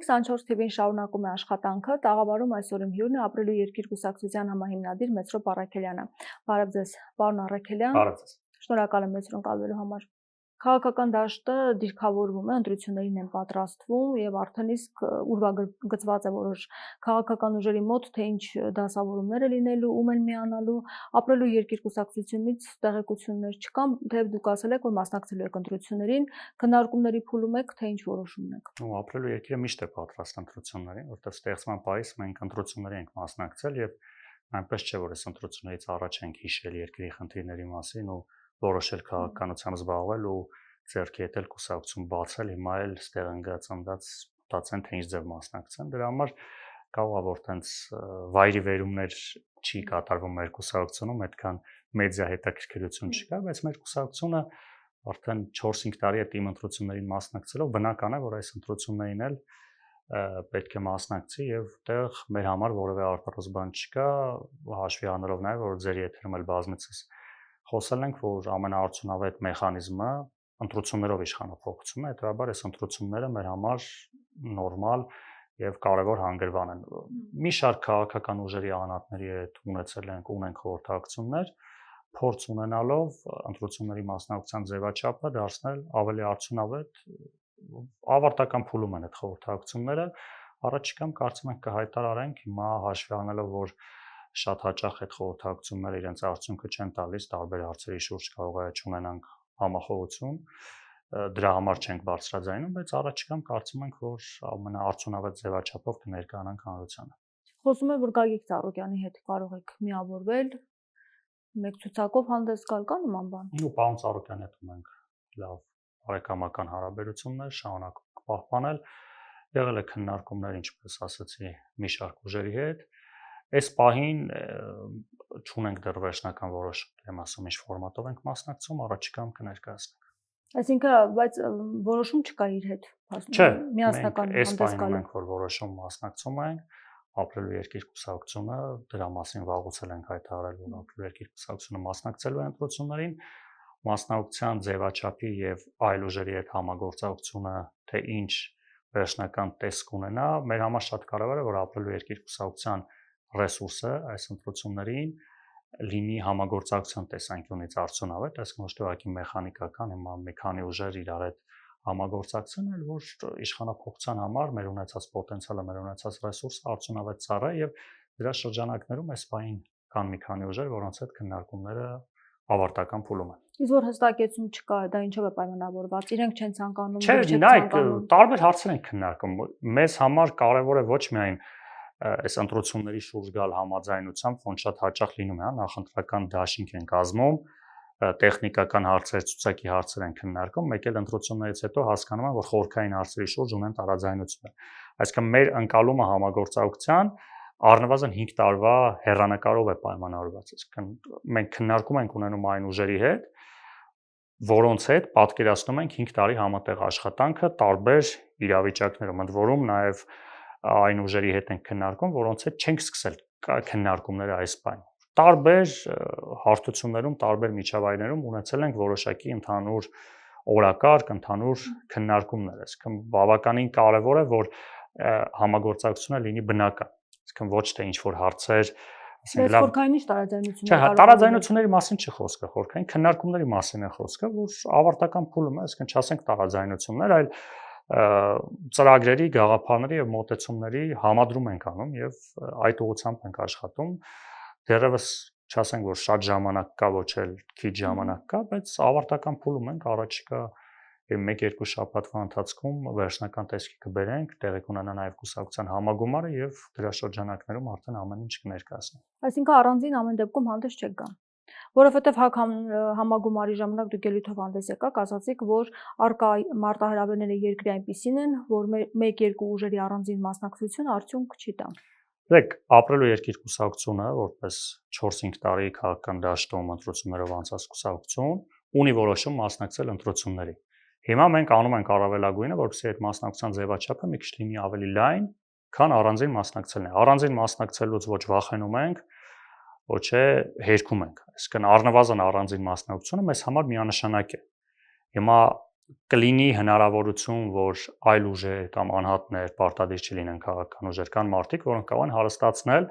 24 թվին շարունակում է աշխատանքը, տաղավարում այսօր իմ հյուրն է ապրելու երկիր կուսակցության համահիմնադիր Մեսրոպ Առաքելյանը։ Բարև ձեզ, պարոն Առաքելյան։ Բարև ձեզ։ Շնորհակալ եմ մեզ ընկալվելու համար։ Քաղաքական դաշտը դիրքավորվում է, ընտրություններին են պատրաստվում եւ արդեն իսկ ուրվագծված է որոշ քաղաքական ուժերի մոտ, թե ինչ դասավորումներ է լինելու, ում են միանալու, ապրելու երկիր կուսակցությունից տեղեկություններ չկան, թեև դուք ասել եք, որ մասնակցելու եք ընտրություններին, քննարկումների փուլում եք, թե ինչ որոշումն եք։ Ապրելու երկիրը միշտ է պատրաստ ընտրություններին, որտեղ ստեղծման պահից մենք ընտրությունների ենք մասնակցել եւ այնպես չէ, որ այս ընտրություններից առաջ ենք հիշել երկրի խնդիրների մասին ու որոշել քաղաքականությամբ զբաղվել ու ձեռքի հետել կուսակցություն բացել, հիմա էլ ստեղ ընկած անդած մտածեն, թե ինչ ձև մասնակցեն։ Դրա համար կարող է որ տենց վայրի վերումներ չի կատարվում մեր կուսակցությունում, այդքան մեդիա հետաքրքրություն չկա, բայց մեր կուսակցությունը արդեն 4-5 տարի է թիմ ընտրություններին մասնակցելով, բնական է, որ այս ընտրություններին էլ պետք է մասնակցի եւ այդտեղ մեր համար որևէ արտարոց բան չկա, հաշվի առնելով նաեւ որ ձեր եթերում էլ բազմիցս խոսել ենք, որ ամենաարդյունավետ մեխանիզմը ընտրություններով իշխանափոխությունն է, հետեւաբար այս ընտրությունները մեր համար նորմալ եւ կարեւոր հանգրվան են։ Մի շարք քաղաքական ուժերի անհատների հետ ունեցել ենք, ունենք խորհրդակցություններ, փորձ ունենալով ընտրությունների մասնակցության ձևաչափը դարձնել ավելի արդյունավետ, ավարտական փուլում են այդ խորհրդակցությունները, առաջիկամ կարծում ենք կհայտարարենք, հիմա հաշվի առնելով որ շատ հաճախ այդ խորհրդակցությունները իրենց արդյունքը չեն տալիս, տարբեր հարցերի շուրջ կարող է չունենանք համախոհություն, դրա համար չենք բարձրաձայնում, բայց առաջիկամ կարծում ենք, որ ամենաարդյունավետ ձևաչափով կներկայանանք հանրությանը։ Խոսում է, որ Գագիկ Ծառուկյանի հետ կարող եք միավորվել, մեկ ցուցակով հանդես գալ, կա նման բան։ Պարոն Ծառուկյանի հետ ունենք լավ բարեկամական հարաբերություններ, շարունակում պահպանել, եղել է քննարկումներ, ինչպես ասացի, մի շարք ուժերի հետ։ Այս պահին չունենք դեռ վերջնական որոշում, եմ ասում, ինչ ֆորմատով ենք մասնակցում, առաջիկամ կներկայացնենք։ Այսինքն, բայց որոշում չկա իր հետ, միասնական հանդես գալու։ Մենք որ որոշում մասնակցում ենք, ապրելու երկիր կուսակցությունը, դրա մասին վաղուց ենք հայտարարել, որ ապրելու երկիր կուսակցությունը մասնակցելու է ընտրություններին, մասնակցության ձևաչափի եւ այլ ուժերի հետ համագործակցությունը, թե ինչ վերջնական տեսք ունենա, մեր համար շատ կարեւոր է, որ ապրելու երկիր կուսակցության ռեսուրսը այս ընտրություններին լինի համագործակցության տեսանկյունից արդյունավետ, այսինքն ոչ թե ուղղակի մեխանիկական, հիմա մի քանի ուժեր իրար հետ համագործակցեն, այլ որ իշխանափոխության համար մեր ունեցած պոտենցիալը, մեր ունեցած ռեսուրսը արդյունավետ ծառայ եւ դրա շրջանակներում այս բային կան մի քանի ուժեր, որոնց հետ քննարկումները ավարտական փուլում են։ Իսկ որ հստակեցում չկա, դա ինչով է պայմանավորված։ Իրենք չեն ցանկանում, դուք չեք ցանկանում։ Տարբեր հարցեր են քննարկում։ Մեզ համար կարևոր է ոչ միայն այս ընտրությունների շուրջ գալ համաձայնությամբ, ոնց շատ հաճախ լինում է, նախընտրական դաշինք են կազմում, տեխնիկական հարցեր, ցուցակի հարցեր են քննարկում, մեկ էլ ընտրություններից հետո հասկանում են, որ խորհրդային հարցերի շուրջ ունեն տարաձայնություններ։ Այսինքն մեր ընկալումը համագործակցության առնվազն 5 տարվա հեռանկարով է պայմանավորված։ Այսինքն մենք քննարկում ենք ունենում այն ուժերի հետ, որոնց հետ պատկերացնում ենք 5 տարի համատեղ աշխատանքը տարբեր իրավիճակներում, ընդ որում նաև այն ուժերի հետ ենք քննարկում, որոնց հետ չենք սկսել քննարկումները այս բան։ Տարբեր հարթություններում, տարբեր միջավայրերում ունեցել ենք որոշակի ընդհանուր օրակարգ, ընդհանուր քննարկումներ, այսինքն բավականին կարևոր է, որ համագործակցությունը լինի բնական, այսինքն ոչ թե ինչ-որ հարցեր, ասենք լավ խորքային ինչ տարաձայնություններ կարող են։ Տարաձայնությունների մասին չի խոսքը, խորքային քննարկումների մասին է խոսքը, որ ավարտական փուլում է, այսինքն չասենք տարաձայնություններ, այլ ծրագրերի, գաղափարների եւ մոտեցումների համադրում ենք անում եւ այդ ուղղությամբ ենք աշխատում։ Դեռևս չասենք, որ շատ ժամանակ կա, ոչ էլ քիչ ժամանակ կա, բայց ավարտական փուլում ենք, առաջիկա 1-2 շաբաթվա ընթացքում վերջնական տեսքի կբերենք, տեղի կունենա նաեւ կուսակցության համագումարը եւ դրա շրջանակներում արդեն ամեն ինչ կներկայացնենք։ Այսինքն առանձին ամեն դեպքում հանդես չեք գա։ Որովհետև հակ համագումարի ժամանակ դուք ելույթով հանդես եկաք, ասացիք, որ արկա մարտահրավերները երկրի այնպիսին են, որ 1-2 ուժերի առանձին մասնակցությունը արդյունք չի տա։ Դեք, ապրելու երկիր կուսակցությունը, որպես 4-5 տարի քաղաքական դաշտում ընտրություններով անցած կուսակցություն, ունի որոշում մասնակցել ընտրությունների։ Հիմա մենք անում ենք առավելագույնը, որպեսզի այդ մասնակցության ձևաչափը մի քիչ լինի ավելի լայն, քան առանձին մասնակցելն է։ Առանձին մասնակցելուց ոչ վախենում ենք, ոչ է հերքում ենք։ Այսինքն առնվազն առանձին մասնակցությունը մեզ համար միանշանակ է։ Հիմա կլինի հնարավորություն, որ այլ ուժեր կամ անհատներ պարտադիր չլինեն քաղաքական ուժեր, կան մարդիկ, որոնք կարող են հարստացնել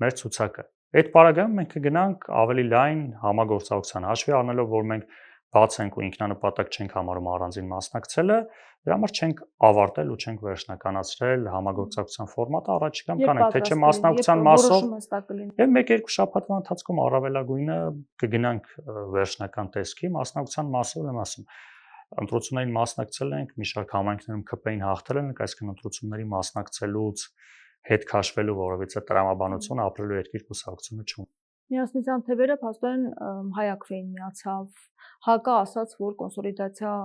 մեր ցուցակը։ Այդ պարագայում մենք կգնանք ավելի լայն համագործակցության, հաշվի առնելով, որ մենք բաց ենք ու ինքնանպատակ չենք համարում առանձին մասնակցելը, դրա համար չենք ավարտել ու չենք վերջնականացրել համագործակցության ֆորմատը, առաջիկայում կանենք, թե չէ մասնակցության մասով եւ 1-2 շաբաթվա ընթացքում առավելագույնը կգնանք վերջնական տեսքի, մասնակցության մասով եմ ասում։ Ընտրություններին մասնակցել ենք, մի շարք համայնքներում ԿՊ-ին հաղթել ենք, այսինքն ընտրությունների մասնակցելուց հետ քաշվելու, որովհետեւ տրամաբանությունը ապրելու երկիր կուսակցությունը չունի։ Միասնության թևերը փաստորեն հայակվեին միացավ։ ՀԱԿ-ը ասաց, որ կոնսոլիդացիա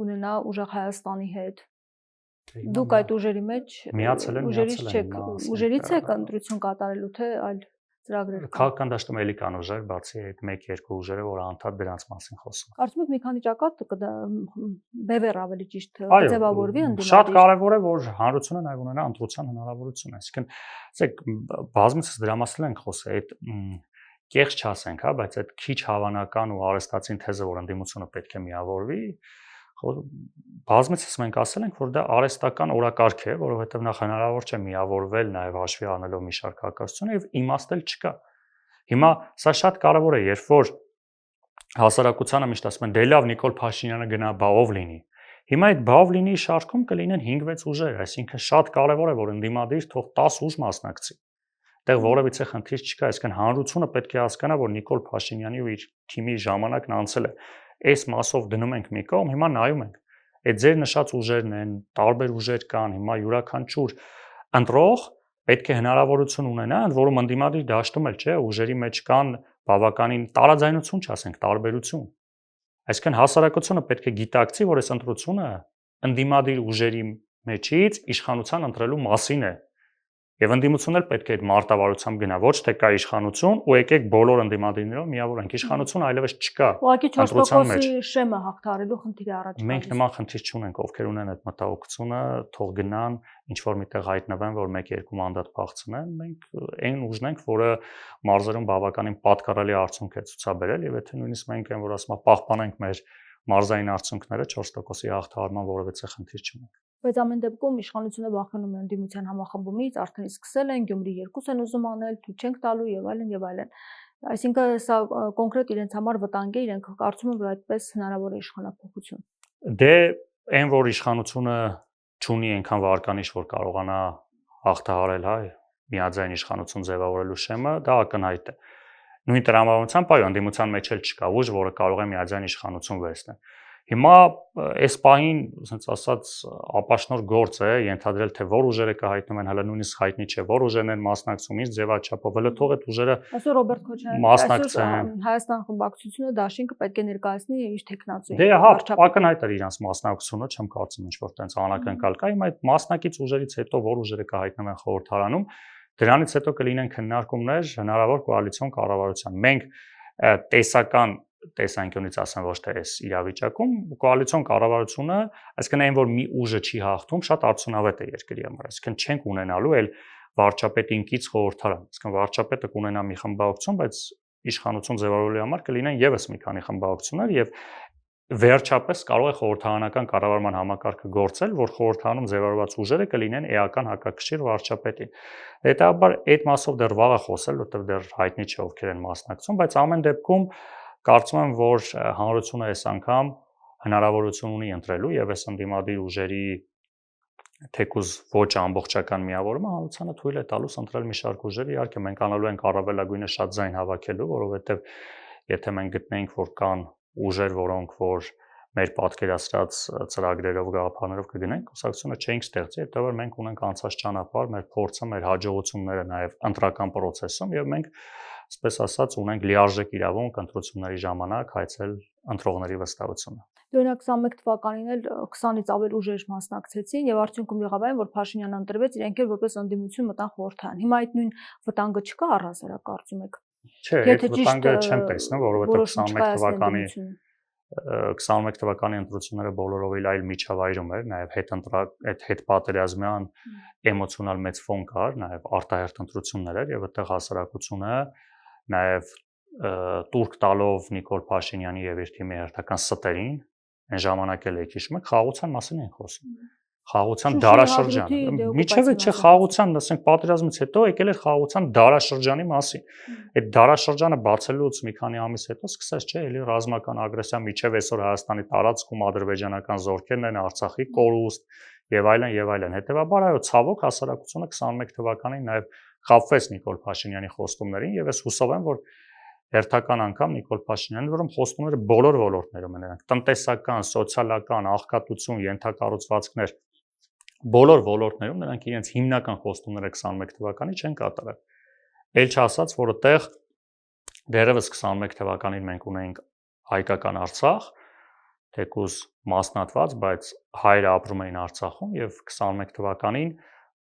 կունենա ուժեղ Հայաստանի հետ։ Դուք այդ ուժերի մեջ ուժերից եք ընտրություն կատարելու, թե այլ ծրագրեր կան։ Քաղաքական դաշտում էլի կան ուժեր, բացի այդ 1-2 ուժերը, որ անդադ դրանց մասին խոսում։ Կարծում եք մի քանի ճակատ բևեռ ավելի ճիշտ ձևավորվի ընդդիմադիր։ Շատ կարևոր է, որ հանրությունը նաև ունենա ընտրության հնարավորություն, այսինքն, ասեք, բազմիցս դրա մասին ենք խոսել, այդ կեղծ չասենք, հա, բայց այդ քիչ հավանական ու արհեստացին թեզը, որ ընդդիմությունը պետք է միավորվի, բազմիցս մենք ասել ենք, որ դա արհեստական օրակարգ է, որովհետև նախ հնարավոր չէ միավորվել նաև հաշվի առնելով մի շարք հակասություն եւ իմաստել չկա։ Հիմա սա շատ կարևոր է, երբ որ հասարակությանը միշտ ասում են, դե լավ Նիկոլ Փաշինյանը գնա բաով լինի։ Հիմա այդ բաով լինի շարքում կլինեն 5-6 ուժեր, այսինքն շատ կարևոր է, որ ընդդիմադիր թող 10 ուժ մասնակցի։ Այդտեղ որևիցե խնդիր չկա, այսինքն հանրությունը պետք է հասկանա, որ Նիկոլ Փաշինյանի ու իր թիմի ժամանակն անցել է։ Այս մասով դնում ենք մի կողմ, հիմա նայում ենք։ Այդ ձեր նշած ուժերն են, տարբեր ուժեր կան, հիմա յուրաքանչյուր ընտրող պետք է հնարավորություն ունենա, ընդ որում ընդդիմադիր դաշտում էլ չէ, ուժերի մեջ կան բավականին տարաձայնություն, չասենք, տարբերություն։ Այսինքն հասարակությունը պետք է գիտակցի, որ այս ընտրությունը ընդդիմադիր ուժերի մեջից իշխանության ընտրելու մասին է։ Եվ ընդդիմությունն էլ պետք է այդ մարտավարությամբ գնա, ոչ թե կա իշխանություն ու եկեք բոլոր ընդդիմադիրներով միավորենք, իշխանություն այլևս չկա։ Ուղղակի 4%-ի շեմը հաղթահարելու խնդիրը առաջ գալիս։ Մենք նման խնդիր չունենք, ովքեր ունեն այդ մտահոգությունը, թող գնան, ինչ որ միտեղ հայտնվեն, որ 1-2 մանդատ փախցնեն, մենք այն ուժն ենք, որը մարզերում բավականին պատկառելի արդյունք է ցուցաբերել, եւ եթե նույնիսկ մենք այն որ ասում պահպանենք մեր մարզային արդյունքները 4%-ի հաղթահարման որևէ խնդիր չունենք։ Բայց ամեն դեպքում իշխանությունը վախենում է ընդդիմության համախմբումից, արդեն սկսել են, Գյումրի 2 են ուզում անել, թույլ չենք տալու եւ այլն եւ այլն։ Այսինքն սա կոնկրետ իրենց համար վտանգ է, իրենք կարծում են, որ այդպես հնարավոր է իշխանափոխություն։ Դե այն որ իշխանությունը չունի այնքան վարկանիշ, որ կարողանա հաղթահարել, հայ, միաձայն իշխանություն ձևավորելու շեմը, դա ակնհայտ է։ Նույն տրամաբանությամբ այո, ընդդիմության մեջ էլ չկա ուժ, որը կարող է միաձայն իշխանություն վերցնել։ Հիմա այս պահին, ասենց ասած, ապաշնոր գործ է ենթադրել, թե որ ուժերը կհայտնում են, հələ նույնիսկ հայտնի չէ, որ ուժերն են մասնակցում, ինչ ձևաչափով, հələ թող այդ ուժերը այսօր Ռոբերտ Քոչարյանը մասնակցեն։ Հայաստան խմբակցությունը դաշինքը պետք է ներկայացնի իր տեխնացուին։ Դե հա, ակնհայտ է իրանց մասնակցությունը, չեմ կարծում ինչ որ տենց անակնկալ կա, հիմա այդ մասնակից ուժերից հետո որ ուժերը կհայտնվեն խորհրդարանում, դրանից հետո կլինեն քննարկումներ հնարավոր կոալիցիոն կառավարության։ Մենք տեսական տեսանկյունից ասեմ ոչ թե այս իրավիճակում կոալիցիոն կառավարությունը, այսինքն այն որ մի ուժը չի հաղթում, շատ արդյունավետ է երկրի համար, այսինքն չենք ունենալու այլ վարչապետին կից խորհրդարան, այսինքն վարչապետը կունենա մի խմբակցություն, բայց իշխանություն ձևավորելու համար կլինեն եւս մի քանի խմբակցություններ եւ վերջապես կարող է խորհրդարանական կառավարման համակարգը գործել, որ խորհրդարանում ձևավորված ուժերը կլինեն էական հակակշիռ վարչապետին։ Հետաբար այդ մասով դեռ վաղ է խոսել, որտեղ դեռ հայտնի չէ ովքեր են մասնակցում, բայց ամեն դեպքում կարծում եմ, որ հանրությունը այս անգամ հնարավորություն ունի ընտրելու եւ այս ընդդիմադիր ուժերի թեկուզ ոչ ամբողջական միավորումը հանրությանը թույլ է տալուս ընտրել մի շարք ուժեր, իհարկե մենք անալու ենք առավելագույնը շատ ձայն հավաքելու, որովհետեւ եթե մենք գտնենք, որ կան ուժեր, որոնք որ մեր պատկերացրած ծրագրերով գաղափարներով կգնենք, կուսակցությունը չէինք ստեղծի, հետո որ մենք ունենք անցած ճանապարհ, մեր փորձը, մեր հաջողությունները նաեւ ընտրական process-ում եւ մենք այսպես ասած ունենք լիարժեք իրավունք ընտրությունների ժամանակ հայցել ընտրողների վստահությունը։ Օրինակ 21 թվականին էլ 20-ից ավել ուժեր մասնակցեցին եւ արդյունքում եղավ այն, որ Փաշինյանը ընտրվեց, իրենք էլ որպես ընդդիմություն մտան խորհրդարան։ Հիմա այդ նույն վտանգը չկա առհասարակ կարծում եք։ Չէ, այդ վտանգը չեմ տեսնում, որովհետեւ 21 թվականի ընտրությունները բոլորովին այլ միջավայրում էր, նաև հետ պատերազմյան էմոցիոնալ մեծ ֆոն կար, նաև արտահերթ ընտրություններ էր եւ այդտեղ հասարակությունը նաև տուրք տալով Նիկոլ Փաշինյանի եւ իր թիմի հերթական ստերին, Այն ժամանակ էլ եք հիշում եք, խաղաղության մասին են խոսում։ Խաղաղության դարաշրջանը։ Միջև չէ խաղաղության, ասենք պատերազմից հետո եկել էր խաղաղության դարաշրջանի մասին։ Այդ դարաշրջանը բացելուց մի քանի ամիս հետո սկսեց չէ, էլի ռազմական ագրեսիա միջև այսօր Հայաստանի տարածքում ադրբեջանական զորքերն են Արցախի կորուստ եւ այլն եւ այլն։ Հետեւաբար այո, ցավոք հասարակությունը 21 թվականին նաեւ խաբվեց Նիկոլ Փաշինյանի խոստումներին եւ ես հուսով եմ, որ հերթական անգամ Նիկոլ Փաշինյանը, որում խոստումները բոլոր ոլորտներում են, տնտեսական, սոցիալական, աղքատություն, ենթակառուցվածքներ, բոլոր ոլորտներում նրանք իրենց հիմնական խոստումները 21 թվականի չեն կատարել։ Էլ չասած, որ այդտեղ դեռևս 21 թվականին մենք ունենք հայկական Արցախ, թեկուզ մասնատված, բայց հայրը ապրում էին Արցախում եւ 21 թվականին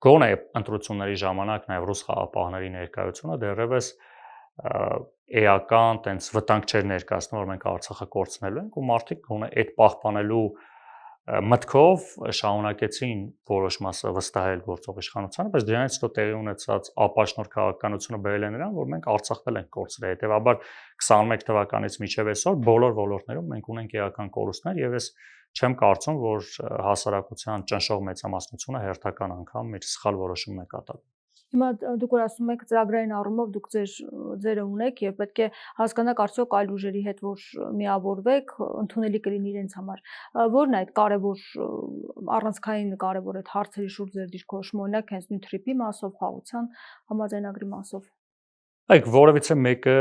գոնե ընտրությունների ժամանակ նաեւ ռուս խաղապահների ներկայությունը դեռևս էական տենց վտանգ չէր ներկայացնում, որ մենք Արցախը կորցնելու ենք ու մարդիկ գոնե այդ պահպանելու մտքով շարունակեցին որոշ մասը վստահել գործող իշխանությանը, բայց դրանից հետո տեղի ունեցած ապաշնոր քաղաքականությունը բերել է նրան, որ մենք Արցախն ենք կորցրել։ Հետևաբար 21 թվականից մինչև այսօր բոլոր ոլորտներում մենք ունենք էական կորուստներ եւ ես չեմ կարծում, որ հասարակության ճնշող մեծամասնությունը հերթական անգամ իր սխալ որոշումն է կատարել։ Հիմա դուք որ ասում եք ծրագրային առումով դուք ձերը ունեք եւ պետք է հասկանաք արդյոք այլ ուժերի հետ որ միավորվեք, ընդունելի կլինի իրենց համար։ Որն է այդ կարևոր առանցքային կարևոր այդ հարցերի շուրջ ձեր դիրքորոշումը, օրինակ հենց նույն թրիփի մասով, խաղաղության համաձայնագրի մասով։ Այք որևիցե մեկը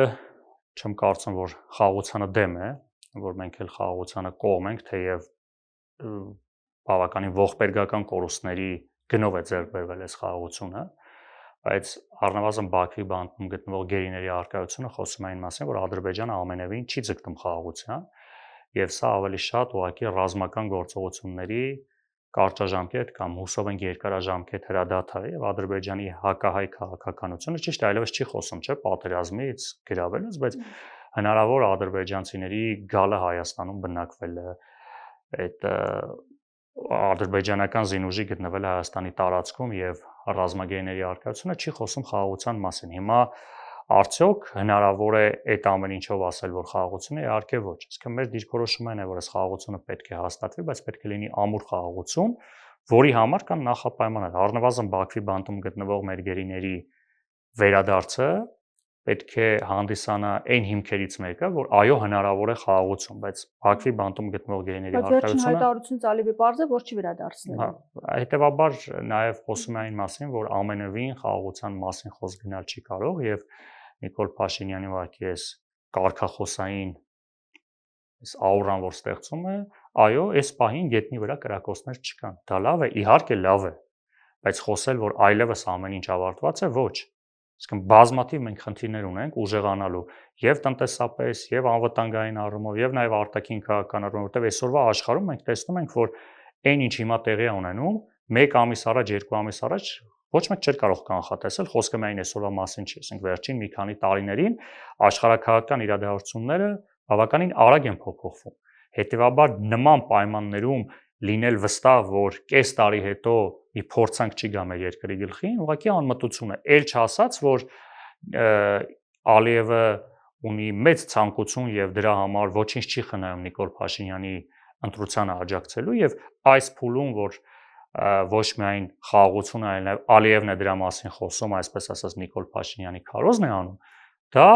չեմ կարծում, որ խաղաղությանը դեմ է, որ մենք էլ խաղաղությանը կողմ ենք, թեև բավականին ողբերգական կորուստների գնով է ձեռք բերվել այս խաղաղությունը, բայց առնվազն Բաքվի բանկում գտնվող գերիների առկայությունը խոսում է այն մասին, որ Ադրբեջանը ամենևին չի ձգտում խաղաղության, եւ սա ավելի շատ ուղղակի ռազմական գործողությունների կարճաժամկետ կամ հուսով ենք երկարաժամկետ հրադադար է եւ Ադրբեջանի հակահայ քաղաքականությունը ճիշտ է այլևս չի խոսում, չէ, պատերազմից գրավելուց, բայց հնարավոր ադրբեջանցիների գալը Հայաստանում բնակվելը, այդ ադրբեջանական զինուժի գտնվել Հայաստանի տարածքում եւ ռազմագերիների առկայությունը չի խոսում խաղաղության մասին։ Հիմա արդյոք հնարավոր է այդ ամեն ինչով ասել, որ խաղաղություն է, իհարկե ոչ։ Իսկ մեր դիրքորոշումը այն է, որ այս խաղաղությունը պետք է հաստատվի, բայց պետք է լինի ամուր խաղաղություն, որի համար կան նախապայմաններ։ Առնվազն Բաքվի բանտում գտնվող մեր գերիների վերադարձը պետք է հանդիսանա այն հիմքերից մեկը, որ այո հնարավոր է խաղաղություն, բայց Բաքվի բանտում գտնվող գերիների առկայությունը հայտարարությունից ալիվի պարզ է, որ չի վերադարձնելու։ Հետևաբար նաև խոսում է այն մասին, որ ամենևին խաղաղության մասին խոսք գնալ չի կարող եւ Նիկոլ Փաշինյանի ուղղակի այս կարգախոսային այս աուրան, որ ստեղծում է, այո, այս պահին գետնի վրա կրակոցներ չկան։ Դա լավ է, իհարկե լավ է, բայց խոսել, որ այլևս ամեն ինչ ավարտված է, ոչ։ Իսկ բազմաթիվ մենք խնդիրներ ունենք ուժեղանալու եւ տնտեսապես, եւ անվտանգային առումով, եւ նաեւ արտաքին քաղաքական առումով, որտեղ այսօրվա աշխարհում մենք տեսնում ենք, որ այն ինչ հիմա տեղի է ունենում, 1 ամիս առաջ, 2 ամիս առաջ ոչ մեկ չէր կարող կանխատեսել, խոսքը միայն այսօրվա մասին չի, ասենք վերջին մի քանի տարիներին աշխարհակաղակական իրադարձությունները բավականին արագ են փոփոխվում։ Հետևաբար նման պայմաններում լինել վստահ, որ կես տարի հետո մի փորձանք չի գա մեր երկրի գլխին, ուղղակի անմտություն է։ Էլ չասած, որ Ալիևը ունի մեծ ցանկություն եւ դրա համար ոչինչ չի խնայում Նիկոլ Փաշինյանի ընտրությանը աջակցելու եւ այս փուլում, որ ոչ միայն խաղաղությունը, այլ նաեւ Ալիևն է դրա մասին խոսում, այսպես ասած Նիկոլ Փաշինյանի քարոզն է անում, դա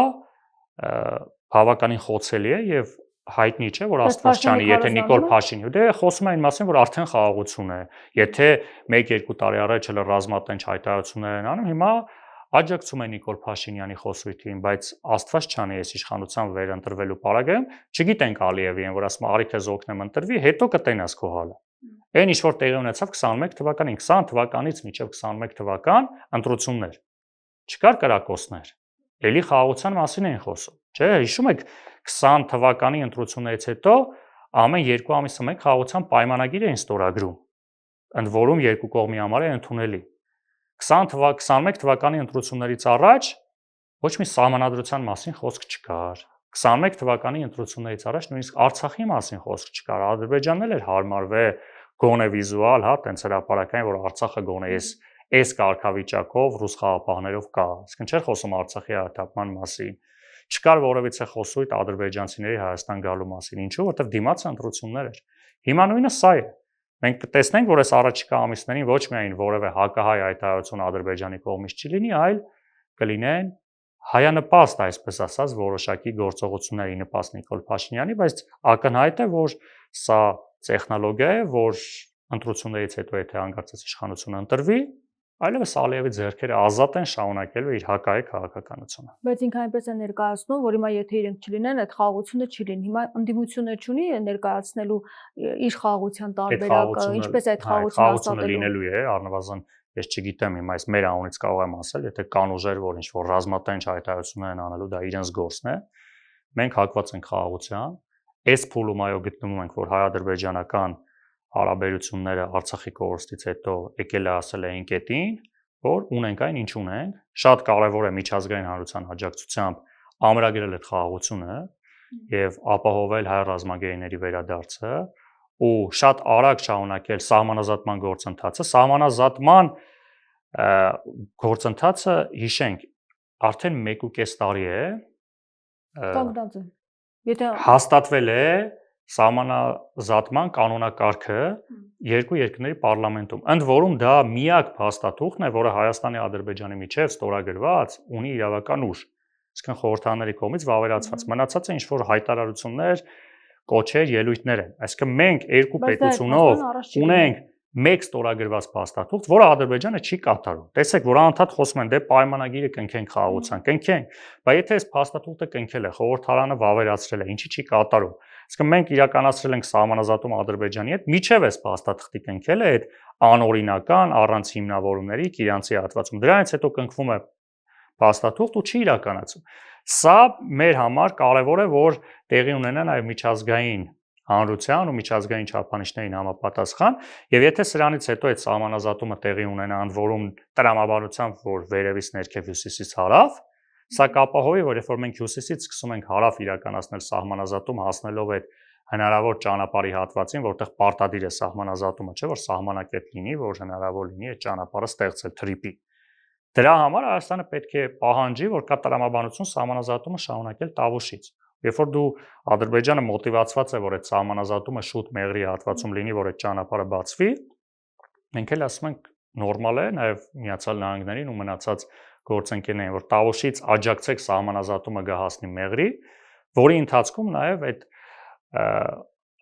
բավականին խոցելի է եւ հայտնի չէ, որ Աստված չանի, եթե Նիկոլ Փաշինյանը, դե խոսում է այն մասին, որ արդեն խաղաղություն է, եթե 1-2 տարի առաջ էլ ռազմատենչ հայտարարություններ են անում, հիմա աջակցում է Նիկոլ Փաշինյանի խոսույթին, բայց Աստված չանի այս իշխանության վերընտրվելու պարագայում, չգիտենք Ալիևին, որ ասում արի քեզ օգնեմ ընտրվի, հետո կտենաս քո հալը։ Այն ինչ որ տեղի ունեցավ 21 թվականին, 20 թվականից մինչև 21 թվական ընտրություններ։ Չկար կրակոցներ։ Էլի խաղաղության մասին էին խոսում, չէ՞, հիշում եք 20 թվականի ընտրություններից հետո ամեն 2 ամիսը մեկ խաղաղության պայմանագիր էին ստորագրում, ընդ որում երկու կողմի համար է ընդունելի։ 21 թվականի ընտրություններից առաջ ոչ մի սահմանադրության մասին խոսք չկար։ 21 թվականի ընտրություններից առաջ նույնիսկ Արցախի մասին խոսք չկար։ Ադրբեջանն էլ էր հարմարվել գոնե վիզուալ, հա, տենց հրապարակային, որ Արցախը գոնե այս կարգավիճակով ռուս խաղապահներով կա։ Իսկն չէր խոսում Արցախի հրատապման մասին։ Չկար որևիցե խոսույթ ադրբեջանցիների Հայաստան գալու մասին։ Ինչու՞, որովհետև դիմացը ընտրություններ էր։ Հիմա նույնը սա է։ Մենք կտեսնենք, որ այս առաջիկա ամիսներին ոչ միայն որևէ հակահայ հայտարարություն Ադրբեջանի կողմից չի լինի, այլ կլինեն հայանպաստ, այսպես ասած, որոշակի գործողությունների նպաստ Նիկոլ Փաշինյանի, բայց ակնհայտ է, որ սա տեխնոլոգիա է, որ ընտրություններից հետո եթե անկարծած իշխանությունը ընտրվի, այլևս Ալիևի ձեռքերը ազատ են շարունակելու իր հակահայ քաղաքականությունը։ Բայց ինքը այնպես է ներկայացնում, որ հիմա եթե իրենք չլինեն, այդ խաղաղությունը չի լինի։ Հիմա ընդդիմությունը չունի ներկայացնելու իր խաղաղության տարբերակը, ինչպես այդ խաղաղությունը լինելու է, առնվազն ես չգիտեմ, հիմա այս մեր անունից կարող եմ ասել, եթե կան ուժեր, որ ինչ-որ ռազմատենչ հայտարարություններ են անելու, դա իրենց գործն է։ Մենք հակված ենք խաղաղության։ Այս փուլում այո գտնվում ենք, որ հայ-ադրբեջանական հարաբերությունները Արցախի կորստից հետո եկել է ասել էին կետին, որ ունենք այն, ինչ ունենք, շատ կարևոր է միջազգային հանրության աջակցությամբ ամրագրել այդ խաղաղությունը եւ ապահովել հայ ռազմագերիների վերադարձը ու շատ արագ շարունակել սահմանազատման գործընթացը, սահմանազատման գործընթացը հիշենք արդեն 1.5 տարի է կանգնած է։ Եթե հաստատվել է սահմանազատման կանոնակարգը երկու երկրների պարլամենտում։ Ընդ որում դա միակ փաստաթուղթն է, որը Հայաստանի Ադրբեջանի միջև ստորագրված ունի իրավական ուժ, այսինքն խորհրդարանների կողմից վավերացված։ Մնացածը ինչ որ հայտարարություններ, կոչեր, ելույթներ են։ Այսինքն մենք երկու պետությունով ունենք մեկ ստորագրված փաստաթուղթ, որը Ադրբեջանը չի կատարում։ Տեսեք, որ անդադ խոսում են դե պայմանագիրը կնքենք խաղաղության, կնքենք, բայց եթե այս փաստաթուղթը կնքել է, խորհրդարանը վավերացրել է, ինչի չի կատարում։ Այսինքն մենք իրականացրել ենք սահմանազատում Ադրբեջանի հետ, միջև այս փաստաթղթի կնքել է այդ անօրինական առանց հիմնավորումների Կիրանցի հատվածում։ Դրանից հետո կնքվում է փաստաթուղթ ու չի իրականացում։ Սա մեր համար կարևոր է, որ տեղի ունենա նաև միջազգային հանրության ու միջազգային չափանիշներին համապատասխան, եւ եթե սրանից հետո այդ սահմանազատումը տեղի ունենա ընդ որում տրամաբանությամբ, որ վերևից ներքև հյուսիսից հարավ, սա կապահովի, որ երբ որ մենք հյուսիսից սկսում ենք հարավ իրականացնել սահմանազատում, հասնելով այդ հնարավոր ճանապարհի հատվածին, որտեղ պարտադիր է սահմանազատումը, չէ՞ որ սահմանակետ լինի, որ հնարավոր լինի այդ ճանապարհը ստեղծել թրիպի։ Դրա համար Հայաստանը պետք է պահանջի, որ կա տրամաբանություն սահմանազատումը շարունակել Տավուշից։ Երբ որ դու Ադրբեջանը մոտիվացված է, որ այդ սահմանազատումը շուտ Մեղրի հատվածում լինի, որ այդ ճանապարհը բացվի, մենք էլ ասում ենք նորմալ է, նաև Միացյալ Նահանգներին ու մնացած գործընկերներին, որ Տավուշից աջակցեք սահմանազատումը գահասնի Մեղրի, որի ընթացքում նաև այդ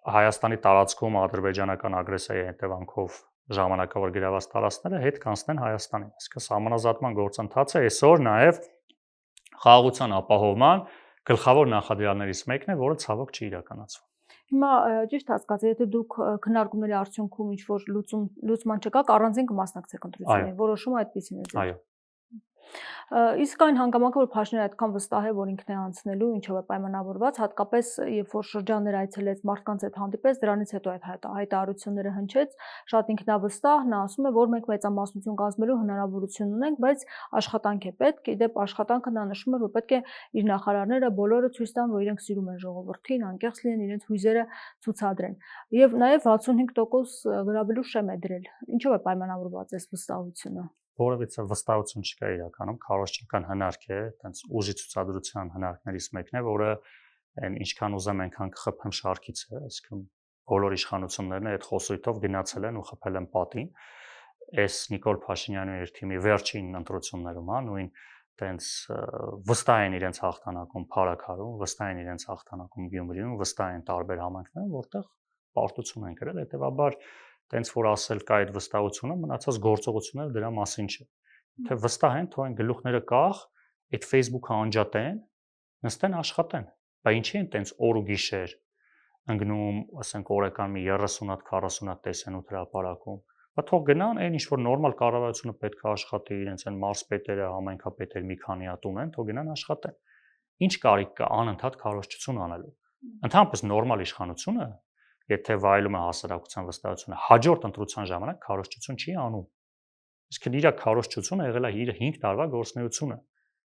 Հայաստանի տարածքում ադրբեջանական ագրեսիայի հետևանքով ժամանակավոր գրաված տարածքները հետ կանցնեն Հայաստանին։ Այսինքն սահմանազատման գործընթացը այսօր նաև խաղաղության ապահովման գլխավոր նախադրյալներից մեկն է, որը ցավոք չի իրականացվում։ Հիմա ճիշտ հասկացա, եթե դուք քննարկումների արդյունքում ինչ-որ լուծման չկաք, առանձին կմասնակցեք ընտրություններին, որոշումը այդպեսին է։ Այո։ Իսկ այն հանգամանքը, որ Փաշինյանը այդքան վստահ է, որ ինքն է անցնելու, ինչով է պայմանավորված, հատկապես երբ որ շրջաններ այցելեց, մարդկանց հետ հանդիպես, դրանից հետո այդ հայտարարությունները հնչեց, շատ ինքնավստահ, նա ասում է, որ մենք մեծամասնություն կազմելու հնարավորություն ունենք, բայց աշխատանք է պետք, իդեպ աշխատանքը նա նշում է, որ պետք է իր նախարարները բոլորը ցույց տան, որ իրենք սիրում են ժողովրդին, անկեղծ լինեն, իրենց հույզերը ցուցադրեն։ Եվ նաև 65% գրավելու շեմ է դրել։ Ինչով է պայմանավորված այս վստահությունը։ Որևիցե վստահություն չկա իրականում, քարոզչական հնարք է, այտենց ուժի ցուցադրության հնարքներից մեկն է, որը այն ինչքան ուզեմ այնքան կխփեմ շարքից է, այսինքն բոլոր իշխանություններն այդ խոսույթով գնացել են ու խփել են պատին։ Այս Նիկոլ Փաշինյանի իր թիմի վերջին ընտրություններում, նույն այտենց վստահ են իրենց հաղթանակում Փարաքարում, վստահ են իրենց հաղթանակում Գյումրիում, վստահ են տարբեր համայնքներում, որտեղ պարտություն են գրել, հետեւաբար տենց որ ասել կա այդ վստահությունը, մնացած գործողությունները դրա մասին չէ։ Թե վստահ են, թող են գլուխները կախ, այդ Facebook-ը անջատեն, նստեն աշխատեն։ Բայց ինչի են տենց օր ու գիշեր ընկնում, ասենք օրական մի 30 հատ 40 հատ տեսանյութ հրապարակում։ Բայց թող գնան, այն ինչ որ նորմալ կառավարությունը պետք է աշխատի, իրենց այն մարզպետերը, համայնքապետերը մի քանի հատ ունեն, թող գնան աշխատեն։ Ինչ կարիք կա անընդհատ քարոզչություն անելու։ Ընդհանրապես նորմալ իշխանությունը եթե վայելում է հասարակության վստահությունը, հաջորդ ընտրության ժամանակ քարոզչություն չի անում։ Իսկ իր քարոզչությունը եղել է իր 5 տարվա գործունեությունը։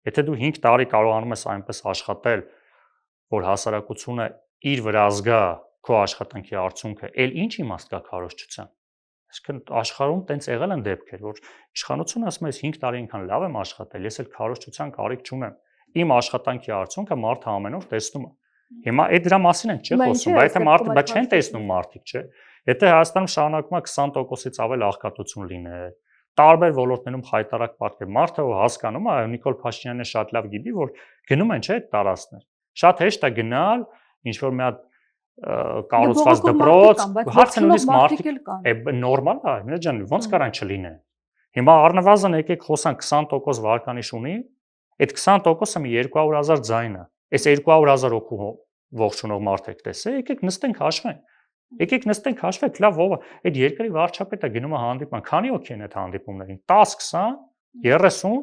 Եթե դու 5 տարի կարողանում ես այնպես աշխատել, որ հասարակությունը իր վրա զգա քո աշխատանքի արդյունքը, ել ինչ իմաստ կա քարոզչության։ Այսինքն աշխարհում տենց եղել են դեպքեր, որ իշխանությունը ասում է, ես 5 տարի այնքան լավ եմ աշխատել, ես էլ քարոզչության կարիք չունեմ։ Իմ աշխատանքի արդյունքը մարդը ամեն օր տեսնում է։ Հիմա այդ դրա մասին ենք չի խոսում, բայց եթե մարդը դա չեն տեսնում մարդիկ, չէ։ Եթե Հայաստանում շարունակում է 20%-ից ավել աղքատություն լինել, տարբեր ոլորտներում խայտարակ պատկեր, մարդը հասկանում է, Նիկոլ Փաշինյանը շատ լավ գիտի, որ գնում են չէ այդ տարածքներ։ Շատ հեշտ է գնալ, ինչ որ մի հատ կառուցված դպրոց, հարցը նույնիսկ մարդիկ նորմալ է, նե ջան, ոնց կարան չլինեն։ Հիմա առնվազն եկեք խոսանք 20% վարկանիշ ունի, այդ 20%-ը մի 200,000 ձայն է։ Այս 200,000 հոգու ողջունող մարդ եք տեսել, եկեք նստենք հաշվենք։ Եկեք նստենք հաշվենք, լավ ով է, այդ երկրի վարչապետը գնում է հանդիպման, քանի հոգի են այդ հանդիպումներին, 10, 20, 30,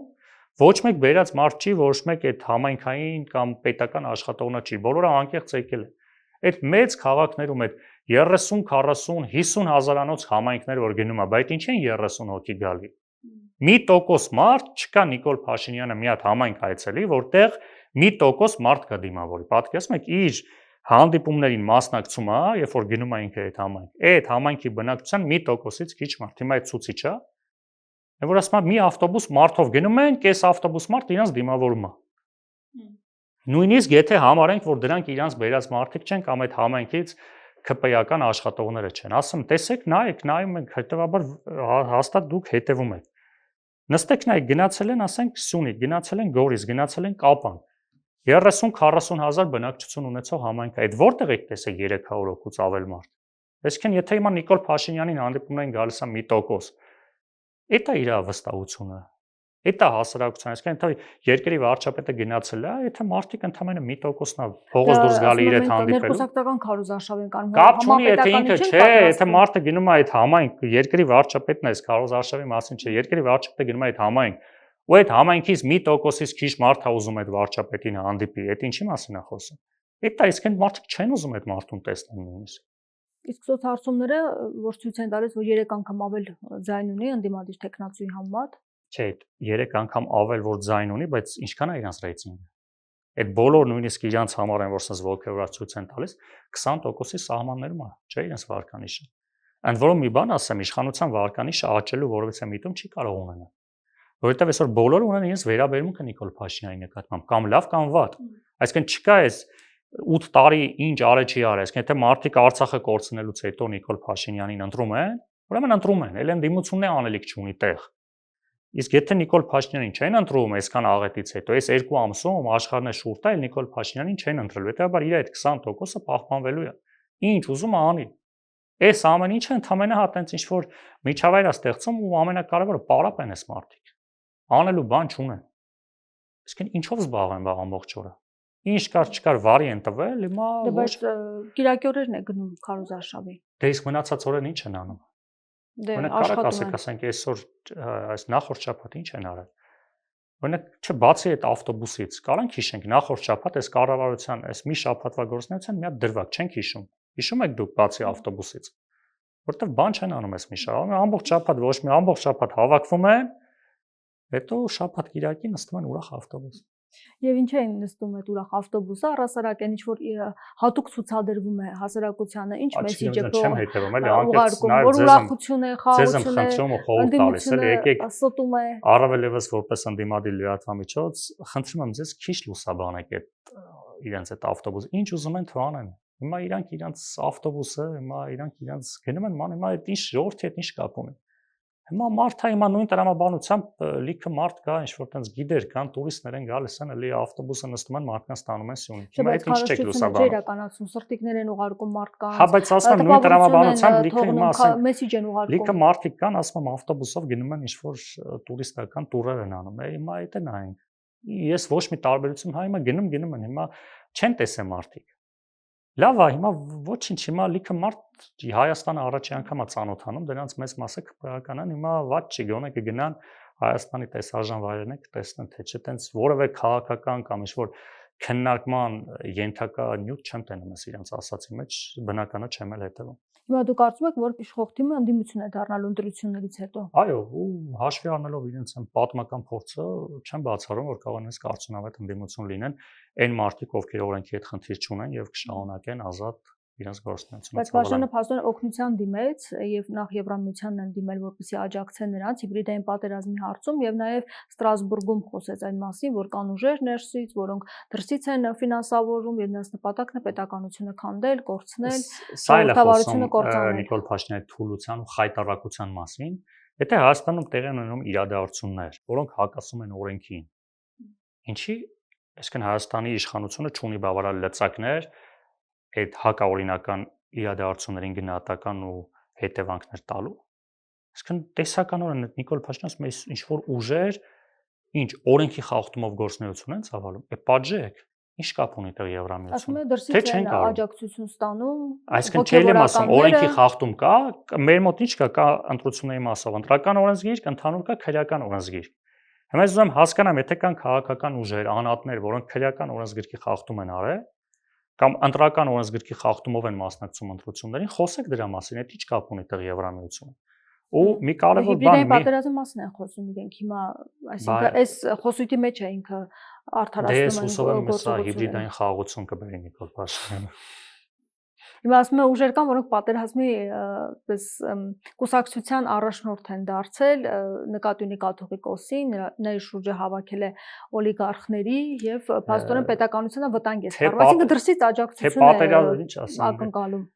ոչ մեկ բերած մարդ չի, ոչ մեկ այդ համայնքային կամ պետական աշխատողնա չի, բոլորը անկեղծ եկել են։ Այդ մեծ քաղաքներում այդ 30, 40, 50 հազարանոց համայնքներ որ գնում է, բայց ինչ են 30 հոգի գալի։ Մի տոկոս մարդ չկա Նիկոլ Փաշինյանը մի հատ համայնք այցելի, որտեղ մի տոկոս մարդ կա դիմավորի։ Պատկերացնում եք իր հանդիպումներին մասնակցում է, երբ որ գնում է ինքը այդ համայնք։ Այդ համայնքի բնակչության մի տոկոսից քիչ մարդ, հիմա այդ ցուցիչ է։ Որ ասում է մի ավտոբուս մարդով գնում են, կես ավտոբուս մարդ իրանց դիմավորում է։ Նույնիսկ եթե համարենք, որ դրանք իրանց բերած մարդիկ չեն կամ այդ համայնքից ԿՊ-ական աշխատողները չեն, ասում տեսեք, նայեք, նայում ենք, հետեւաբար հաստատ դուք հետևում եք։ Նստեք նայեք, գնացել են, ասենք Սյունիք, գնացել են Գորիս, գնացել են Կապան։ 30-40 հազար բնակչություն ունեցող համայնք է։ Այդ որտեղ եք տեսեք 300 հոգուց ավել մարդ։ Այսինքն, եթե հիմա Նիկոլ Փաշինյանին հանդիպումներին գալիս է մի տոկոս, դա իր վստահությունը։ Դա հասարակության, այսինքն երկրի վարչապետը գնացել է, եթե մարդիկ ընդամենը մի տոկոսն է փողոց դուրս գալի իր հետ հանդիպելու։ Ներկուսակցական քարոզարշավին կան։ Կապ չունի, եթե ինքը չէ, եթե մարդը գնում է այդ համայնք, երկրի վարչապետն է, այս քարոզարշավի մասին չէ, երկրի վարչապետը գնում է այդ համայնք, ու այդ համայնքից մի տոկոսից քիչ մարդ է ուզում այդ վարչապետին հանդիպի, այդ ինչի մասին է խոսում։ Դա այսինքն մարդիկ չեն ուզում այդ մարդուն տեսնել նույնիսկ։ Իսկ սոցհարցումները, որ ցույց են տալիս, որ 3 անգամ ավել ձայն ունի ընդդիմադիր տեխնացուի համեմատ։ Չէ, 3 անգամ ավել որ ձայն ունի, բայց ինչքան է իրանց ռեյտինգը։ Այդ բոլոր նույնիսկ իրանց համար են, որ sense ողջավորած ցույց են տալիս, 20%-ի սահմաններում է, չէ, իրանց վարկանիշը։ Ընդ որում մի բան ասեմ, իշխանության վարկանիշը աճելու որևէ միտում չի կարող ունենալ։ Որովհետև այսօր բոլորը ունեն իրենց վերաբերմունքը Նիկոլ Փաշինյանի նկատմամբ, կամ լավ կամ վատ։ Այսինքն չկա այս 8 տարի ինչ արել չի արել, այսինքն եթե մարդիկ Արցախը կորցնելուց հետո Նիկոլ Փաշինյանին ընտրում են, ուրեմն ընտրում են, ելեն դիմությունն է անելիք չունի տեղ։ Իսկ եթե Նիկոլ Փաշինյանին չեն ընտրում այսքան աղետից հետո, այս 2 ամսում աշխարհն է շուրջ տալ, Նիկոլ Փաշինյանին չեն ընտրելու, հետեւաբար իր այդ 20%-ը պահպանվելու է։ Ինչ ուզում է անի։ Այս ամեն ինչը ընդհանրապես հա տենց ինչ որ միջավայր է ստեղծում ու ամենակարևորը պարապ են այս մարդիկ։ Անելու բան չունեն։ Իսկն ինչով զբաղվեն ամբողջ օրը։ Ինչ կար չկար վարի են տվել, հիմա բայց կիրակի օրերն է գնում քարոզարշավի։ Դե իսկ մնացած օրերն ինչ են անում։ Դե աշխատում ասենք այսօր այս նախորդ շաբաթ ինչ են արել։ Օրինակ չբացի այդ ավտոբուսից, կարանք հիշենք նախորդ շաբաթ այս կառավարության այս մի շաբաթվա գործունեության մի հատ դրվագ չենք հիշում։ Հիշում եք դուք բացի ավտոբուսից։ Որտեվ բան չեն անում այս մի շաբաթ, ամբողջ շաբաթ ոչ մի ամբողջ շաբաթ հավաքվում են, հետո շաբաթ կիրակի նստում են ուրախ ավտոբուս։ Եվ ինչ են նստում այդ ուրախ ավտոբուսը, առասարակ այն ինչ որ հատուկ ցուցադրվում է հասարակությանը, ինչ մեսիջ է չեմ հետևում, էլի անկեղծ որ ուրախություն է, խաղաղություն է, ձեզ խնդրում ու խորհուրդ տալիս, էլի եկեք ստում է։ Առավել եւս որպես ընդդիմադիր լրատվամիջոց, խնդրում եմ ձեզ քիչ լուսաբանեք այդ իրենց այդ ավտոբուս, ինչ ուզում են թվանեն։ Հիմա իրանք իրանց ավտոբուսը, հիմա իրանք իրանց գնում են ման, հիմա այդ ինչ ժողովրդի հետ ինչ կապ ունի։ Հիմա մարդը հիմա նույն տրամաբանությամբ լիքը մարդ կա, ինչ որ տենց գիտեր, կան տուրիստներ են գալիս են, էլի ավտոբուսը նստում են, մարդկանց տանում են Սյունիք։ Հիմա այդ ինչ չեք լուսաբանում։ Իրականացում սրտիկներ են ուղարկում մարդկանց։ Հա, բայց ասում եմ նույն տրամաբանությամբ լիքը հիմա ասենք մեսիջ են ուղարկում։ Լիքը մարդիկ կան, ասում եմ ավտոբուսով գնում են ինչ որ տուրիստական տուրեր են անում։ Հիմա այդ է նայենք։ Ես ոչ մի տարբերություն, հա հիմա գնում են, հիմա չեն տեսե մարդիկ։ Լավ է, հիմա ոչինչ, հիմա լիքը մարդ Հայաստանը առաջի անգամ է ծանոթանում, դրանց մեծ մասը քրեական են, հիմա ված չի, գոնե կգնան Հայաստանի տեսարժան վայրերն կտեսնեն, թե չէ տենց որևէ քաղաքական կամ ինչ-որ քննարկման ենթակա նյութ չեմ տենում ես իրենց ասացի մեջ, բնականը չեմ էլ հետևում։ Հիմա դու կարծում եք, որ իշխող թիմը ընդդիմություն է դառնալու ընտրություններից հետո։ Այո, ու հաշվի առնելով իրենց այն պատմական փորձը, չեմ բացառում, որ կարող են այս կարծունավետ ընդդիմություն լինեն այն մարդիկ, ովքեր օրենքի հետ խնդիր չունեն եւ կշարունակեն ազատ իրենց գործունեությունը Բայց Վարժանը փաստորեն օգնության դիմեց եւ նախ Եվրամիությանն են դիմել, որպեսզի աջակցեն նրանց հիբրիդային պատերազմի հարցում եւ նաեւ Ստրասբուրգում խոսեց այն մասին, որ կան ուժեր ներսից, որոնք դրսից են ֆինանսավորում եւ նրանց նպատակն է պետականությունը քանդել, կորցնել, ժողովրդավարությունը կործանել։ Նիկոլ Փաշինյանի թուլության ու խայտարակության մասին, եթե Հայաստանում տեղի են ունենում իրադարձություններ, որոնք հակասում են օրենքին, ինչի, այսինքն Հայաստանի իշխանությունը ունի բավարար լծակներ այդ հակաօրինական իրադարձություններին գնահատական ու հետևանքներ տալու։ Այսինքն տեսականորեն Նիկոլ Փաշինյանը ասում է ինչ որ ուժեր, ինչ օրենքի խախտումով գործունեություն են ծավալում, է պատժեք, ինչ կապ ունի տեղ Եվրամիությունը։ Ասում է դրսից են աջակցություն ստանում, այսինքն չէ՞ եմ ասում, օրենքի խախտում կա, մեր մոտ ինչ կա ընտրությունների մասով, ընտրական օրենսգիր, ընդհանուր կա քրեական օրենսգիր։ Հիմա ես ուզում եմ հասկանամ, եթե կան քաղաքական ուժեր, անհատներ, որոնք քրեական օրենսգրքի խախտում են արել, կամ ընտրական օրենսգրքի խախտումով են մասնակցում ընտրություններին, խոսեք դրա մասին, այդ ինչ կապ ունի տեղ Եվրամիությունը։ Ու մի կարևոր բան հիբրիդային պատերազմի մասին են խոսում իրենք հիմա, այսինքն այս խոսույթի մեջ է ինքը արդարացնում են գործողությունները։ Հիբրիդային խաղաղություն կբերի Նիկոլ Փաշինյանը։ Հիմա ասում է ուժեր կան, որոնք պատերազմի պես կուսակցության առաջնորդ են դարձել, նկատի ունի Կաթողիկոսի, նրա շուրջը հավաքել է օլիգարխների եւ փաստորեն պետականությունը վտանգ է սպառնում, այսինքն դրսից աջակցություն է ակնկալում։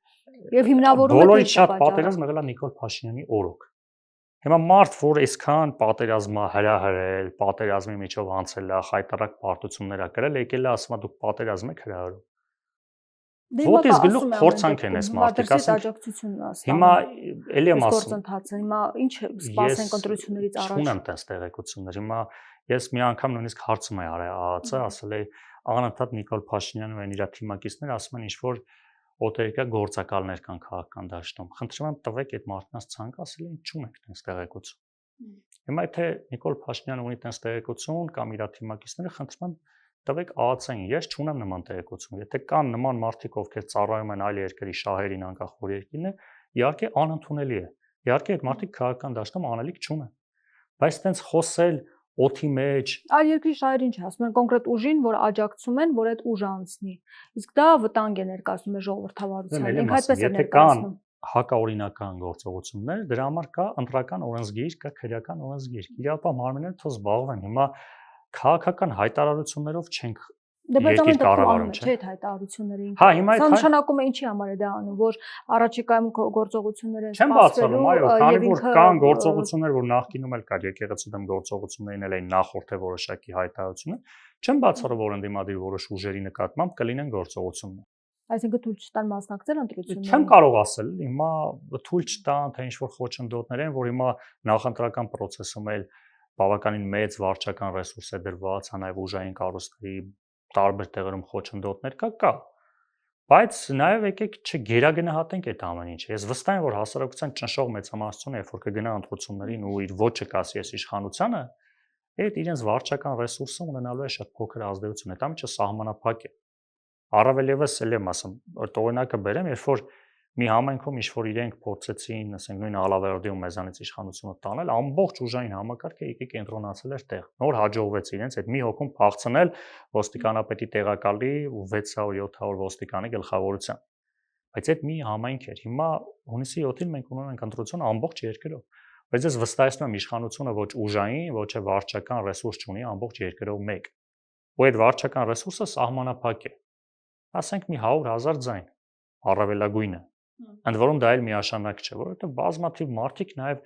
Եվ հիմնավորում է բոլորից շատ պատերազմ եղել է Նիկոլ Փաշինյանի օրոք։ Հիմա մարդ, որ այսքան պատերազմա հրահրել, պատերազմի միջով անցել է, խայտարակ պարտություններ ա կրել, եկել է ասում է դուք պատերազմ եք հրահրում։ Ոտից գլուխ փորձանք են այս մարդիկ, ասում։ Հիմա էլի եմ ասում։ Հիմա ինչ սպասենք ընտրություններից առաջ։ Չունեմ տես տեղեկություններ։ Հիմա ես մի անգամ նույնիսկ հարցում եմ արել ԱԱՑ, ասել է անընդհատ Նիկոլ Փաշինյանը ու իր թիմակիցները ասում են ինչ որ օտերկա գործակալներ կան քաղաքական դաշտում։ Խնդրում եմ տվեք այդ մարդկանց ցանկ, ասել են չունենք տես տեղեկություն։ Հիմա եթե Նիկոլ Փաշինյանը ունի տես տեղեկություն կամ իր թիմակիցները, խնդրում եմ տվեք ԱԱՑ-ին, ես չունեմ նման տեղեկություն։ Եթե կան նման մարդիկ, ովքեր ծառայում են այլ երկրի շահերին, անկախ որ երկիրն է, իհարկե անընդունելի է։ Իհարկե այդ մարդիկ քաղաքական դաշտում անելիք չունեն։ Բայց տենց խոսել օթի մեջ այլ երկրի շահեր ինչ ասում են կոնկրետ ուժին, որ աջակցում են, որ այդ ուժը անցնի։ Իսկ դա վտանգ է ներկայացնում է ժողովրդավարությանը։ Ինքը այդպես է ներկայացնում։ Հակաօրինական գործողություններ, դրա համար կա ընտրական օրենսգիր, կա քրեական օրենսգիր։ Իրապա մարմինները թող զբաղվեն։ Հիմա քաղաքական հայտարարություններով չենք երկիր կառավարում, չէ՞ այդ հայտարարությունները ինքը։ Հա, հիմա սա նշանակում է ինչի համար է դա անում, որ առաջիկայում գործողություններ են չեմ բացառում, այո, քանի որ կան գործողություններ, որ նախկինում էլ կար եկեղեցու դեմ գործողություններին էլ այն նախորդ է որոշակի հայտարարությունը, չեմ բացառում, որ ընդդիմադիր որոշ ուժերի նկատմամբ կլինեն գործողություններ։ Այսինքն թույլ չտան մասնակցել ընտրություններին։ Չեմ կարող ասել, հիմա թույլ չտան, թե ինչ որ խոչընդոտներ են, որ հիմա նախընտրական process-ում էլ բավականին մեծ վարչական ռեսուրս է դրված, հանայվ ուժային կառույցների տարբեր տեղերում խոչընդոտներ կա։ Բայց նաև եկեք չգերագնահատենք այդ ամեն ինչը։ Ես վստահ եմ, որ հասարակության ճնշող մեծամասնությունը, երբ որ կգնա ընտրություններին ու իր ոչը կասի այս իշխանությանը, այդ իրենց վարչական ռեսուրսը ունենալու է շատ փոքր ազդեցություն։ Այդ ամենը սահմանափակ է։ Առավել եւս էլ եմ ասում, այդ օրինակը բերեմ, երբ որ մի համայնքում ինչ որ իրենք փորձեցին, ասենք նույն Ալավերդիում մեզանից իշխանությունը տանել, ամբողջ ուժային համակարգը եկե կենտրոնացել էր տեղ։ Նոր հաջողվեց իրենց այդ մի հոգում փախցնել ոստիկանապետի տեղակալի ու 600-700 ոստիկանի գլխավորությամբ։ Բայց այդ մի համայնք էր։ Հիմա հունիսի 7-ին մենք ունենք ընտրություն ամբողջ երկրով։ Բայց ես վստահեցնում եմ իշխանությունը ոչ ուժային, ոչ է վարչական ռեսուրս չունի ամբողջ երկրով մեկ։ Ու այդ վարչական ռեսուրսը սահմանափակ է։ Ասենք մի 100,000 ձայն առավելագույնը։ Ընդ որում դա էլ միաշանակ չէ, որովհետև բազմաթիվ մարդիկ նաև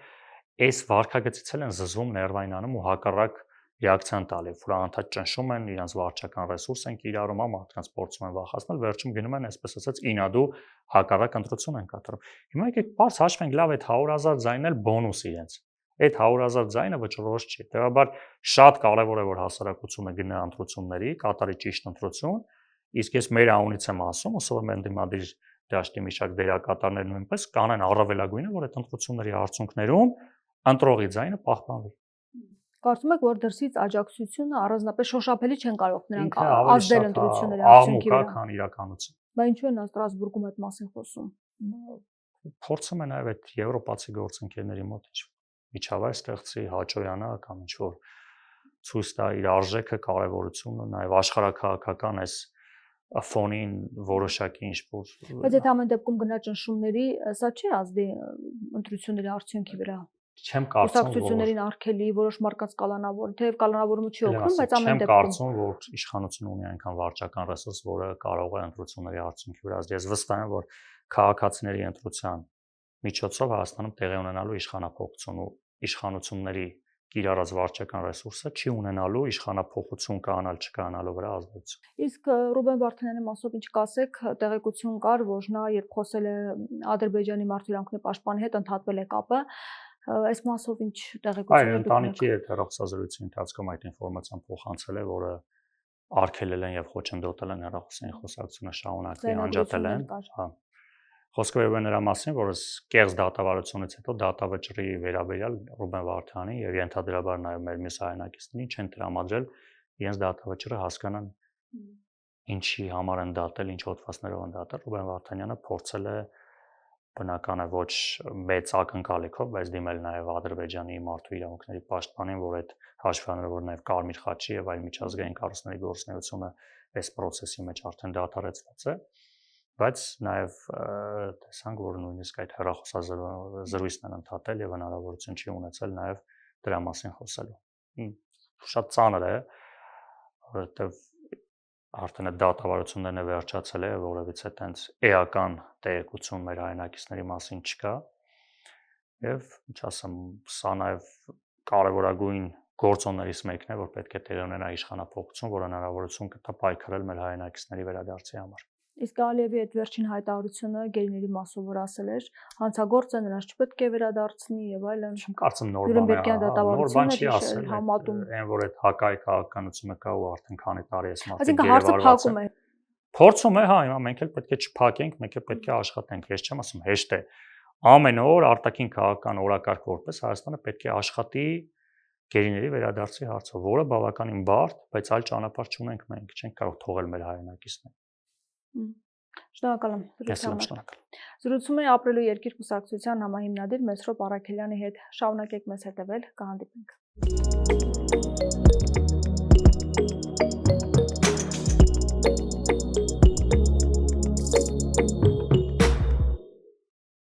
այս վարքագծից են զզվում, ներվայնանում ու հակառակ ռեակցիան տալի, որ անդադ ճնշում են, իրենց վարչական ռեսուրս են կիրառում, մարդկանց փորձում են վախեցնել, վերջում գնում են, այսպես ասած, ինադու հակառակ ընտրություն են կատարում։ Հիմա եկեք բարձ հաշվենք, լավ, այդ 100,000 ձայնն էլ բոնուս իրենց։ Այդ 100,000 ձայնը վճռորոշ չի։ Դեպաբար շատ կարևոր է, որ հասարակությունը գնա ընտրությունների, կատարի ճիշտ ընտրություն, իսկ ես մեր անունից եմ ասում, ուսով եմ ընդդիմադիր դաշտի մի շարք դերակատարներ նույնպես կանեն առավելագույնը, որ այդ ընտրությունների արդյունքներում ընտրողի ձայնը պահպանվի։ Կարծում եք, որ դրսից աջակցությունը առանձնապես շոշափելի չեն կարող նրանք ազդել ընտրությունների արդյունքի վրա, քան իրականություն։ Բայց ինչու են Ստրասբուրգում այդ մասին խոսում։ Փորձում են նաև այդ եվրոպացի գործընկերների մոտ ինչ միջավայր ստեղծի, Հաճոյանը կամ ինչ որ ցույց տա իր արժեքը, կարևորությունը, նաև աշխարհակահաղական այս ֆոնին որոշակի ինչ-որ Բայց այդ ամեն դեպքում գնա ճնշումների, սա չի ազդի ընտրությունների արդյունքի վրա։ Չեմ կարծում, որ կուսակցություններին արգելի որոշ մարդկանց կալանավոր, թեև կալանավորումը չի օգնում, բայց ամեն չեմ դեպքում կարծում, որ իշխանությունը ունի այնքան վարչական ռեսուրս, որը կարող է ընտրությունների արդյունքի վրա ազդել։ Ես վստահ եմ, որ քաղաքացիների ընտրության միջոցով Հայաստանում տեղի ունենալու իշխանափոխություն ու իշխանությունների կիրառած վարչական ռեսուրսը չի ունենալու իշխանափոխություն կանալ չկանալու վրա ազդեցություն։ Իսկ Ռուբեն Վարդանյանի մասով ինչ կասեք, տեղեկություն կար, որ նա երբ խոսել է Ադրբեջանի մարդու պաշտպանի հետ, ընդհատվել է կապը, այս մասով ինչ տեղեկություններ դուք ունեք։ Այո, ընտանիքի հետ հեռախոսազրույցի ընթացքում այդ ինֆորմացիան փոխանցել է, որը արգելել են եւ խոչընդոտել են հեռախոսային խոսակցությունը շարունակվի, անջատել են։ Հա։ Խոսքը եղել նրա մասին, որ կեղծ դատավարությունից հետո դատավճռի վերաբերյալ Ռուբեն Վարդանյանի եւ ենթադրաբար նաեւ մեր մյուս հայրենակիցներին չեն տրամադրել իրենց դատավճռը հասկանան ինչի համար են դատել, ինչ հոդվածներով են դատել։ Ռուբեն Վարդանյանը փորձել է բնական է ոչ մեծ ակնկալիքով, բայց դիմել նաեւ Ադրբեջանի մարդու իրավունքների պաշտպանին, որ այդ հաշվի առնելով որ նաեւ Կարմիր խաչի եւ այլ միջազգային կառույցների գործունեությունը այս process-ի մեջ արդեն դադարեցված է, բայց նաեւ տեսանք, որ նույնիսկ այդ հեռախոսազրույցն են ընդհատել եւ հնարավորություն չի ունեցել նաեւ դրա մասին խոսելու։ Շատ ծանր է, որովհետեւ արդեն այդ դատավարություններն է վերջացել է, որովհետեւ այտենց էական տեղեկություն մեր հայրենակիցների մասին չկա։ Եվ ինչ ասեմ, սա նաև կարևորագույն գործոններից մեկն է, որ պետք է տեղի ունենա իշխանափոխություն, որը հնարավորություն կտա պայքարել մեր հայրենակիցների վերադարձի համար։ Իսկ Ալիևի այդ վերջին հայտարարությունը գերիների մասով որ ասել էր, հանցագործը նրանց չպետք է վերադարձնի եւ այլն։ Չեմ կարծում նոր բան է, նոր բան չի ասել, համատում։ Այն որ այդ հակայի քաղաքականությունը կա ու արդեն քանի տարի էս մարդիկ Այսինքն հարցը փակում է։ Փորձում է, հա, հիմա մենք էլ պետք է չփակենք, մենք էլ պետք է աշխատենք։ Ես չեմ ասում հեշտ է։ Ամեն օր արտաքին քաղաքական օրակարգ որպես Հայաստանը պետք է աշխատի գերիների վերադարձի հարցով, որը բավականին բարդ, բայց այլ ճանապարհ չունենք մենք, չենք կարող թողել մեր հայրենակիցներին։ Շնորհակալ եմ։ Զրուցում էի Ապրելու երկիր կուսակցության համահիմնադիր Մեսրոպ Առաքելյանի հետ։ Շարունակեք մեզ հետևել, կհանդիպենք։